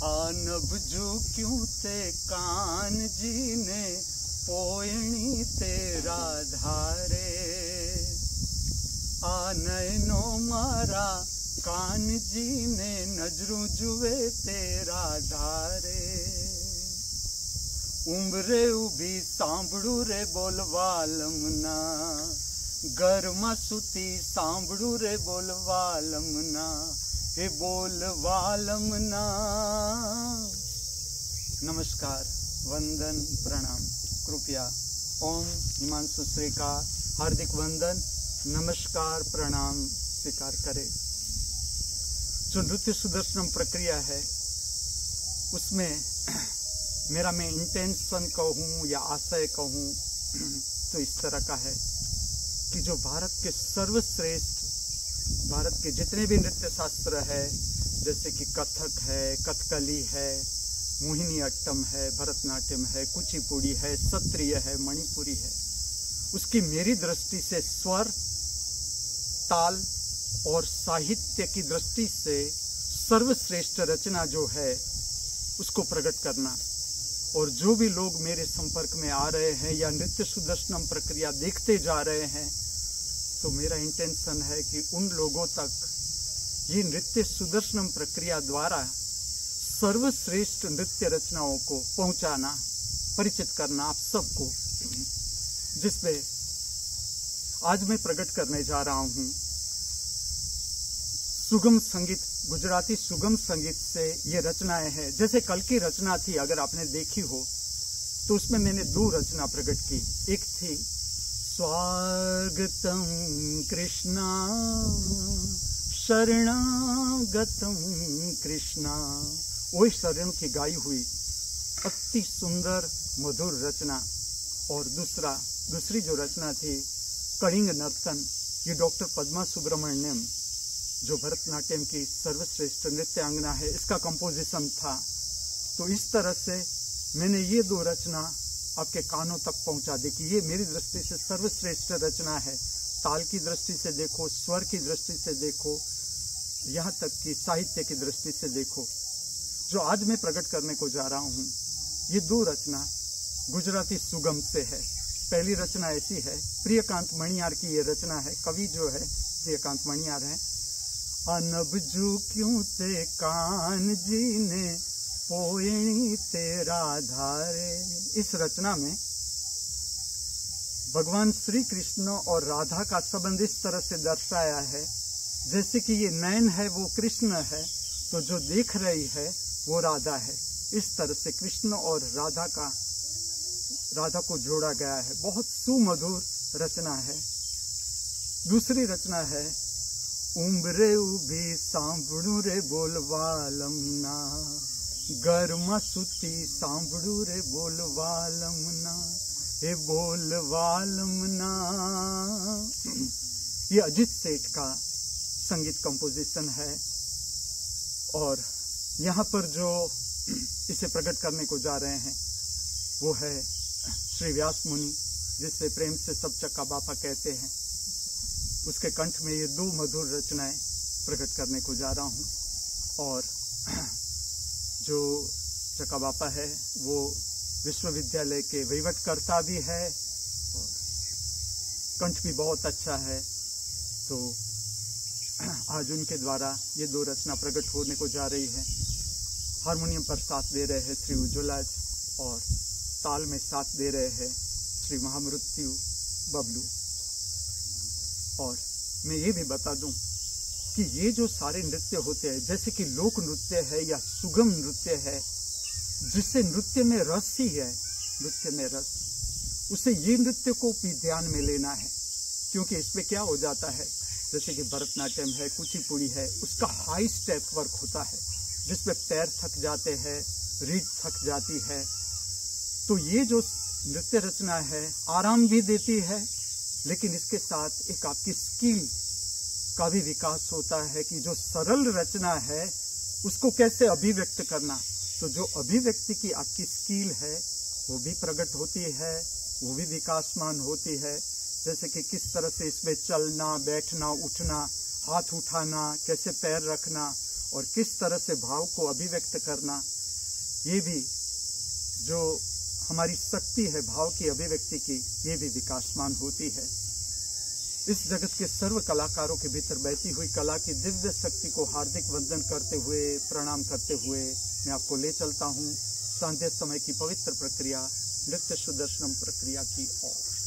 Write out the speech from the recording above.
आनब जू क्यों ते कान जी ने पोयणी तेरा धारे। आनयनो मारा कान जी ने नजरू जुए तेरा धारे। उम्रे उभी सांभळू रे बोलवालमना, घरमा सुती सांभळू रे बोलवालमना, हे बोलवालमना। नमस्कार, वंदन, प्रणाम, कृपया ओम हिमांशु श्री का हार्दिक वंदन, नमस्कार, प्रणाम स्वीकार करें। जो नृत्य सुदर्शनम प्रक्रिया है उसमें मेरा मैं इंटेंशन कहूँ या आशय कहूँ तो इस तरह का है कि जो भारत के सर्वश्रेष्ठ, भारत के जितने भी नृत्य शास्त्र है, जैसे कि कथक है, कथकली है, मोहिनी अट्टम है, भरतनाट्यम है, कुचिपुड़ी है, सत्रिय है, मणिपुरी है, उसकी मेरी दृष्टि से स्वर, ताल और साहित्य की दृष्टि से सर्वश्रेष्ठ रचना जो है उसको प्रकट करना। और जो भी लोग मेरे संपर्क में आ रहे हैं या नृत्य सुदर्शनम प्रक्रिया देखते जा रहे हैं, तो मेरा इंटेंशन है कि उन लोगों तक ये नृत्य सुदर्शनम प्रक्रिया द्वारा सर्वश्रेष्ठ नृत्य रचनाओं को पहुंचाना, परिचित करना आप सबको, जिसमें आज मैं प्रकट करने जा रहा हूं सुगम संगीत, गुजराती सुगम संगीत से ये रचनाएं हैं। जैसे कल की रचना थी, अगर आपने देखी हो तो उसमें मैंने दो रचना प्रकट की। एक थी स्वागतम कृष्णा शरणागतम कृष्णा, वही शरण की गाई हुई अति सुंदर मधुर रचना। और दूसरी जो रचना थी कलिंग नर्तन, ये डॉक्टर पद्मा सुब्रमण्यम जो भरतनाट्यम की सर्वश्रेष्ठ नृत्यांगना है, इसका कंपोजिशन था। तो इस तरह से मैंने ये दो रचना आपके कानों तक पहुंचा दी कि ये मेरी दृष्टि से सर्वश्रेष्ठ रचना है। ताल की दृष्टि से देखो, स्वर की दृष्टि से देखो, यहाँ तक कि साहित्य की दृष्टि से देखो। जो आज मैं प्रकट करने को जा रहा हूँ, ये दो रचना गुजराती सुगम से है। पहली रचना ऐसी है, प्रियकांत मणियार की ये रचना है। कवि जो है प्रियकांत मणियार है। अनब जू क्यों ते कान जी ने पोयणी तेरा धारे। इस रचना में भगवान श्री कृष्ण और राधा का संबंध इस तरह से दर्शाया है जैसे कि ये नयन है वो कृष्ण है, तो जो देख रही है वो राधा है। इस तरह से कृष्ण और राधा को जोड़ा गया है। बहुत सुमधुर रचना है। दूसरी रचना है उम्रे उभी सांभळू रे बोलवालमना, घरमा सुती सांभळू रे बोलवालमना, हे बोलवालमना। ये अजित सेठ का संगीत कंपोजिशन है। और यहाँ पर जो इसे प्रकट करने को जा रहे हैं वो है श्री व्यास मुनि, जिसे प्रेम से सब चक्का बापा कहते हैं। उसके कंठ में ये दो मधुर रचनाएं प्रकट करने को जा रहा हूँ। और जो चक्का बापा है वो विश्वविद्यालय के वहीवटकर्ता भी है और कंठ भी बहुत अच्छा है। तो आज उनके द्वारा ये दो रचना प्रकट होने को जा रही है। हारमोनियम पर साथ दे रहे हैं श्री उज्ज्वला और ताल में साथ दे रहे हैं श्री महामृत्यु बबलू। और मैं ये भी बता दूं कि ये जो सारे नृत्य होते हैं, जैसे कि लोक नृत्य है या सुगम नृत्य है, जिससे नृत्य में रस ही है, नृत्य में रस, उसे ये नृत्य को भी ध्यान में लेना है। क्योंकि इसमें क्या हो जाता है, जैसे कि भरतनाट्यम है, कुचिपुड़ी है, उसका हाई स्टेप वर्क होता है जिसमें पैर थक जाते हैं, रीढ़ थक जाती है। तो ये जो नृत्य रचना है आराम भी देती है, लेकिन इसके साथ एक आपकी स्किल का भी विकास होता है कि जो सरल रचना है उसको कैसे अभिव्यक्त करना। तो जो अभिव्यक्ति की आपकी स्किल है वो भी प्रकट होती है, वो भी विकासमान होती है। जैसे कि किस तरह से इसमें चलना, बैठना, उठना, हाथ उठाना, कैसे पैर रखना, और किस तरह से भाव को अभिव्यक्त करना, ये भी जो हमारी शक्ति है भाव की अभिव्यक्ति की, ये भी विकासमान होती है। इस जगत के सर्व कलाकारों के भीतर बहती हुई कला की दिव्य शक्ति को हार्दिक वंदन करते हुए, प्रणाम करते हुए मैं आपको ले चलता हूँ सांध्य समय की पवित्र प्रक्रिया, नृत्य सुदर्शनम प्रक्रिया की ओर।